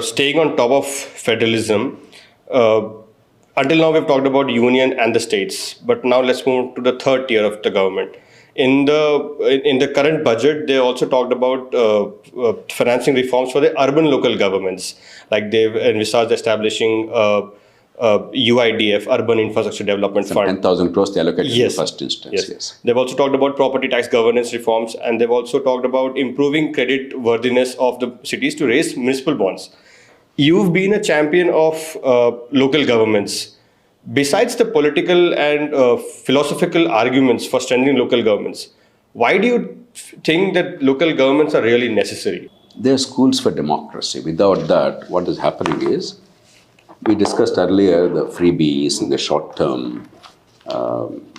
staying on top of federalism, uh, until now we've talked about union and the states, but now let's move to the third tier of the government. In the current budget, they also talked about financing reforms for the urban local governments, like they've envisaged establishing UIDF, Urban Infrastructure Development Some Fund. 10,000 crores they allocated in the Yes. first instance. Yes. They've also talked about property tax governance reforms, and they've also talked about improving credit worthiness of the cities to raise municipal bonds. You've been a champion of local governments. Besides the political and philosophical arguments for strengthening local governments, why do you think that local governments are really necessary? They are schools for democracy. Without that, what is happening is, we discussed earlier the freebies and the short-term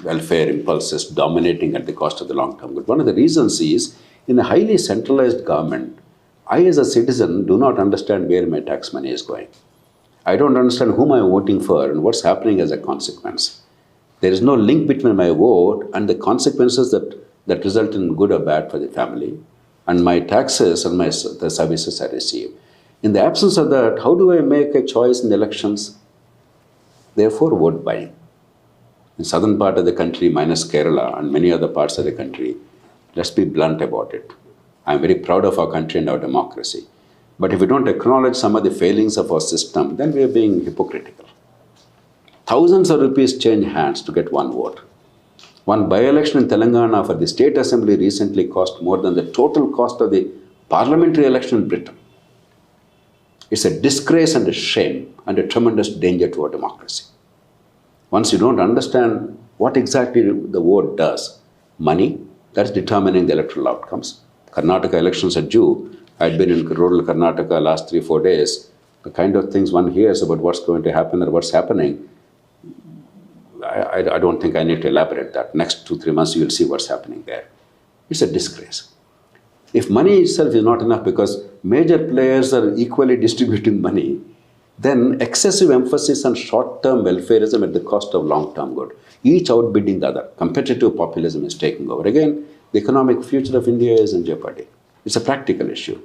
welfare impulses dominating at the cost of the long-term good. One of the reasons is, in a highly centralized government, I as a citizen do not understand where my tax money is going. I don't understand whom I'm voting for and what's happening as a consequence. There is no link between my vote and the consequences that result in good or bad for the family, and my taxes and the services I receive. In the absence of that, how do I make a choice in the elections? Therefore, vote buying. In southern part of the country, minus Kerala and many other parts of the country, let's be blunt about it. I'm very proud of our country and our democracy. But if we don't acknowledge some of the failings of our system, then we are being hypocritical. Thousands of rupees change hands to get one vote. One by-election in Telangana for the state assembly recently cost more than the total cost of the parliamentary election in Britain. It's a disgrace and a shame and a tremendous danger to our democracy. Once you don't understand what exactly the vote does, money, that's determining the electoral outcomes. Karnataka elections are due. I'd been in rural Karnataka last 3-4 days. The kind of things one hears about what's going to happen or what's happening, I don't think I need to elaborate that. Next 2-3 months, you will see what's happening there. It's a disgrace. If money itself is not enough because major players are equally distributing money, then excessive emphasis on short-term welfareism at the cost of long-term good, each outbidding the other. Competitive populism is taking over. Again, the economic future of India is in jeopardy. It's a practical issue.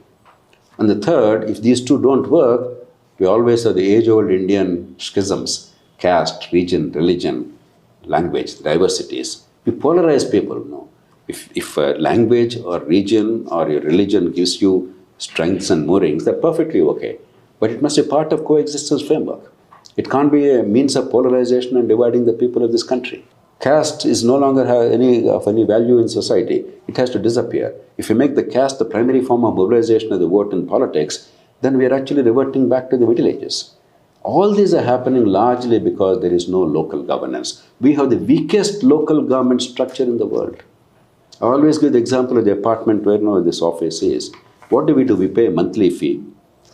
And the third, if these two don't work, we always have the age-old Indian schisms, caste, region, religion, language, diversities. We polarize people, no. If a language or region or your religion gives you strengths and moorings, they're perfectly okay. But it must be part of coexistence framework. It can't be a means of polarization and dividing the people of this country. Caste is no longer of any value in society. It has to disappear. If you make the caste the primary form of mobilization of the vote in politics, then we are actually reverting back to the Middle Ages. All these are happening largely because there is no local governance. We have the weakest local government structure in the world. I always give the example of the apartment where now this office is. What do? We pay a monthly fee.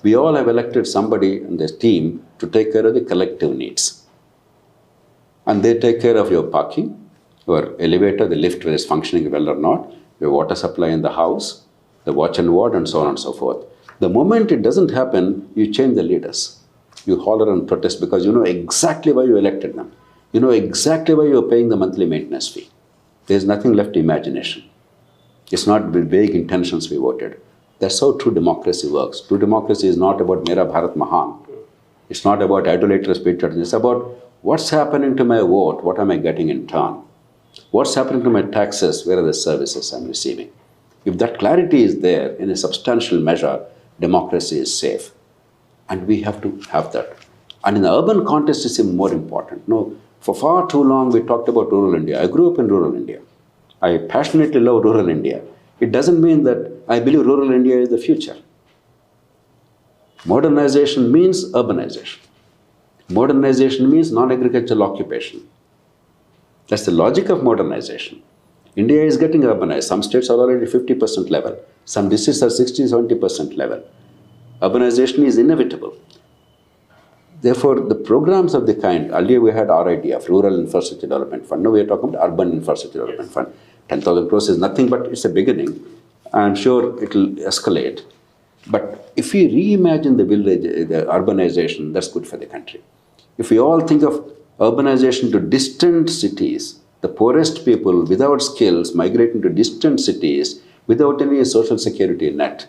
We all have elected somebody in this team to take care of the collective needs. And they take care of your parking, your elevator, the lift whether it's functioning well or not, your water supply in the house, the watch and ward, and so on and so forth. The moment it doesn't happen, you change the leaders. You holler and protest because you know exactly why you elected them. You know exactly why you're paying the monthly maintenance fee. There's nothing left to imagination. It's not with vague intentions we voted. That's how true democracy works. True democracy is not about Mera Bharat Mahan. It's not about idolatrous patriotism. It's about what's happening to my vote, what am I getting in turn? What's happening to my taxes, where are the services I'm receiving? If that clarity is there in a substantial measure, democracy is safe. And we have to have that. And in the urban context, it's even more important. No, for far too long, we talked about rural India. I grew up in rural India. I passionately love rural India. It doesn't mean that I believe rural India is the future. Modernization means urbanization. Modernization means non-agricultural occupation. That's the logic of modernization. India is getting urbanized. Some states are already 50% level. Some districts are 60-70% level. Urbanization is inevitable. Therefore, the programs of the kind, earlier we had RIDF, Rural Infrastructure Development Fund. Now we are talking about Urban Infrastructure Development Fund. 10,000 crores is nothing, but it's a beginning. I'm sure it will escalate. But if we reimagine the village, the urbanization, that's good for the country. If we all think of urbanization to distant cities, the poorest people without skills migrating to distant cities without any social security net,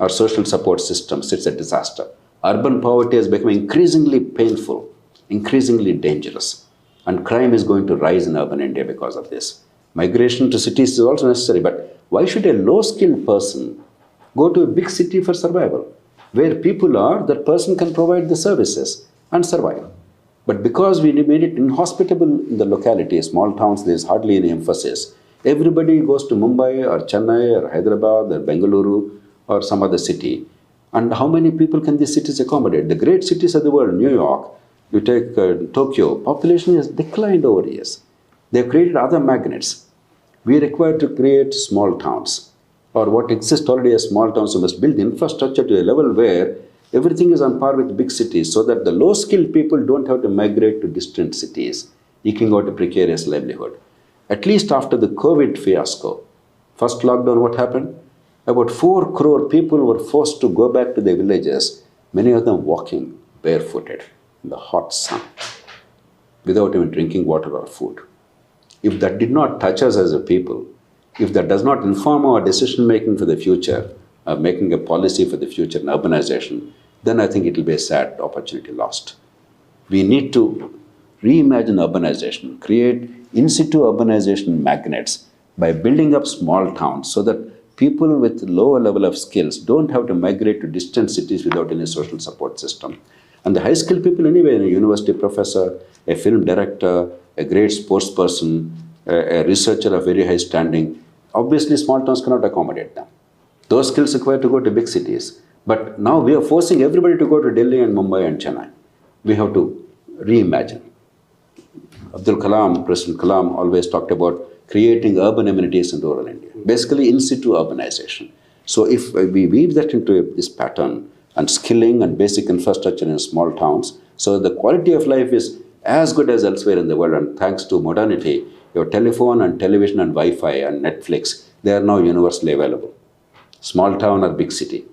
Our social support systems, it's a disaster. Urban poverty is becoming increasingly painful, increasingly dangerous. And crime is going to rise in urban India because of this. Migration to cities is also necessary, but why should a low-skilled person go to a big city for survival? Where people are, that person can provide the services and survive. But because we made it inhospitable in the locality, small towns, there is hardly any emphasis. Everybody goes to Mumbai or Chennai or Hyderabad or Bengaluru or some other city. And how many people can these cities accommodate? The great cities of the world, New York, you take Tokyo, population has declined over years. They have created other magnets. We are required to create small towns, or what exists already as small towns. We must build infrastructure to a level where everything is on par with big cities, so that the low-skilled people don't have to migrate to distant cities, eking out a precarious livelihood. At least after the COVID fiasco, first lockdown, what happened? About 4 crore people were forced to go back to their villages, many of them walking barefooted in the hot sun, without even drinking water or food. If that did not touch us as a people, if that does not inform our decision making for the future, making a policy for the future in urbanization, then I think it will be a sad opportunity lost. We need to reimagine urbanization, create in situ urbanization magnets by building up small towns so that people with lower level of skills don't have to migrate to distant cities without any social support system. And the high skilled people anyway, a university professor, a film director, a great sports person, a researcher of very high standing, obviously small towns cannot accommodate them. Those skills require to go to big cities. But now we are forcing everybody to go to Delhi and Mumbai and Chennai. We have to reimagine. President Kalam always talked about creating urban amenities in rural India. Basically in situ urbanization. So if we weave that into this pattern and skilling and basic infrastructure in small towns, so the quality of life is as good as elsewhere in the world, and thanks to modernity, your telephone and television and Wi-Fi and Netflix, they are now universally available. Small town or big city.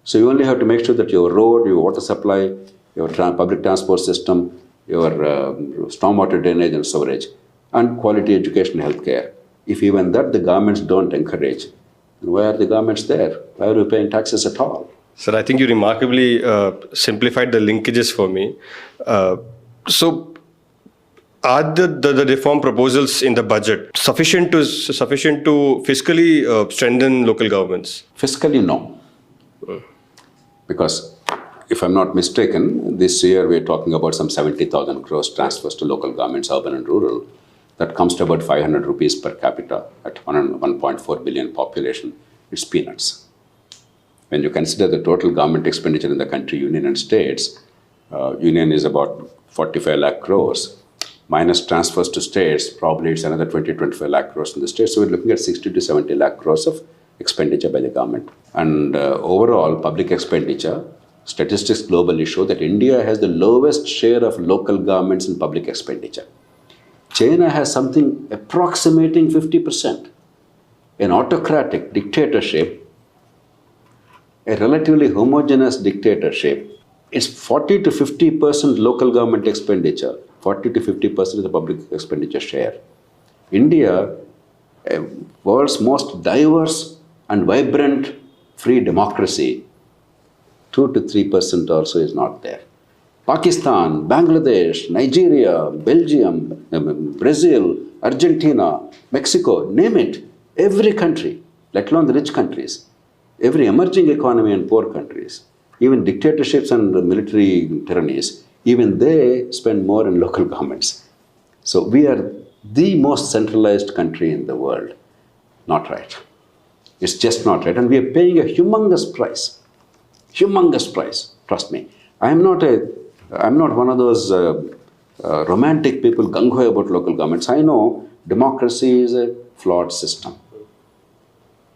So you only have to make sure that your road, your water supply, your public transport system, your stormwater drainage and sewerage, and quality education and healthcare. If even that the governments don't encourage, then why are the governments there? Why are we paying taxes at all? Sir, I think you remarkably simplified the linkages for me. So, are the reform proposals in the budget sufficient to fiscally strengthen local governments? Fiscally, no. Because if I'm not mistaken, this year we're talking about some 70,000 crores transfers to local governments, urban and rural. That comes to about 500 rupees per capita at 1.4 billion population. It's peanuts. When you consider the total government expenditure in the country, union and states, union is about 45 lakh crores. Minus transfers to states, probably it's another 20-25 lakh crores in the states. So we're looking at 60 to 70 lakh crores of expenditure by the government. And overall public expenditure, statistics globally show that India has the lowest share of local governments in public expenditure. China has something approximating 50%. An autocratic dictatorship, a relatively homogeneous dictatorship, is 40 to 50% local government expenditure, 40 to 50% of the public expenditure share. India, a world's most diverse and vibrant free democracy, 2 to 3% also is not there. Pakistan, Bangladesh, Nigeria, Belgium, Brazil, Argentina, Mexico, name it, every country, let alone the rich countries, every emerging economy and poor countries, even dictatorships and military tyrannies, even they spend more in local governments. So we are the most centralized country in the world. Not right. It's just not right. And we are paying a humongous price. Humongous price, trust me. I'm not one of those romantic people gung-ho about local governments. I know democracy is a flawed system.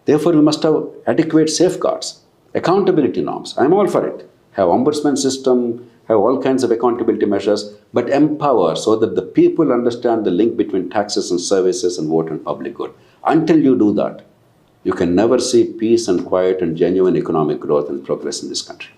Therefore, we must have adequate safeguards, accountability norms. I'm all for it. Have ombudsman system, have all kinds of accountability measures, but empower so that the people understand the link between taxes and services and vote and public good. Until you do that, you can never see peace and quiet and genuine economic growth and progress in this country.